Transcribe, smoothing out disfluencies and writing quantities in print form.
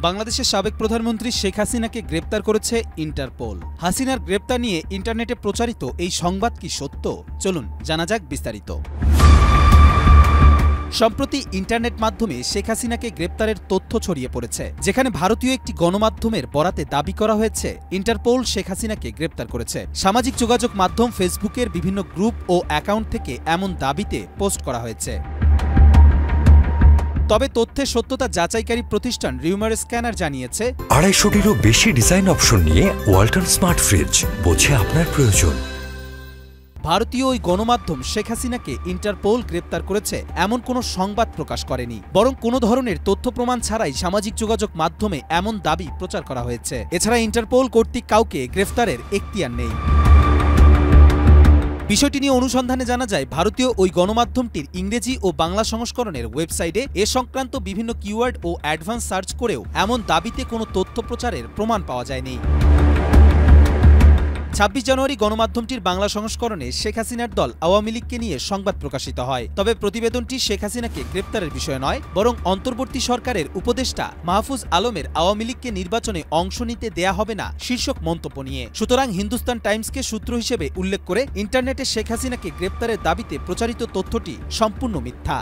বাংলাদেশের সাবেক প্রধানমন্ত্রী শেখ হাসিনাকে গ্রেপ্তার করেছে ইন্টারপোল। হাসিনার গ্রেপ্তার নিয়ে ইন্টারনেটে প্রচারিত এই সংবাদ কি সত্য? চলুন জানা যাক বিস্তারিত। সম্প্রতি ইন্টারনেট মাধ্যমে শেখ হাসিনাকে গ্রেপ্তারের তথ্য ছড়িয়ে পড়েছে, যেখানে ভারতীয় একটি গণমাধ্যমের বরাতে দাবি করা হয়েছে ইন্টারপোল শেখ হাসিনাকে গ্রেপ্তার করেছে। সামাজিক যোগাযোগ মাধ্যম ফেসবুকের বিভিন্ন গ্রুপ ও অ্যাকাউন্ট থেকে এমন দাবিতে পোস্ট করা হয়েছে। তবে তথ্যের সত্যতা যাচাইকারী প্রতিষ্ঠান রিউমার স্ক্যানার জানিয়েছে 250-টিরও বেশি ডিজাইন অপশন নিয়ে ওয়ালটন স্মার্ট ফ্রিজ, বোঝে আপনার প্রয়োজন। ভারতীয় ওই গণমাধ্যম শেখ হাসিনাকে ইন্টারপোল গ্রেপ্তার করেছে এমন কোনো সংবাদ প্রকাশ করেনি, বরং কোনো ধরনের তথ্য প্রমাণ ছাড়াই সামাজিক যোগাযোগ মাধ্যমে এমন দাবি প্রচার করা হয়েছে। এছাড়া ইন্টারপোল কর্তৃক কাউকে গ্রেফতারের এখতিয়ার নেই। বিষয়টি নিয়ে অনুসন্ধানে জানা যায়, ভারতীয় ওই গণমাধ্যমটির ইংরেজি ও বাংলা সংস্করণের ওয়েবসাইটে এ সংক্রান্ত বিভিন্ন কিওয়ার্ড ও অ্যাডভান্স সার্চ করেও এমন দাবিতে কোনো তথ্য প্রচারের প্রমাণ পাওয়া যায়নি। ২৬ জানুয়ারি গণমাধ্যমটির বাংলা সংস্করণে শেখ হাসিনার দল আওয়ামী লীগকে নিয়ে সংবাদ প্রকাশিত হয়। তবে প্রতিবেদনটি শেখ হাসিনাকে গ্রেপ্তারের বিষয় নয়, বরং অন্তর্বর্তী সরকারের উপদেষ্টা মাহফুজ আলমের আওয়ামী লীগকে নির্বাচনে অংশ নিতে দেয়া হবে না শীর্ষক মন্তব্য নিয়ে। সুতরাং হিন্দুস্তান টাইমসকে সূত্র হিসেবে উল্লেখ করে ইন্টারনেটে শেখ হাসিনাকে গ্রেপ্তারের দাবিতে প্রচারিত তথ্যটি সম্পূর্ণ মিথ্যা।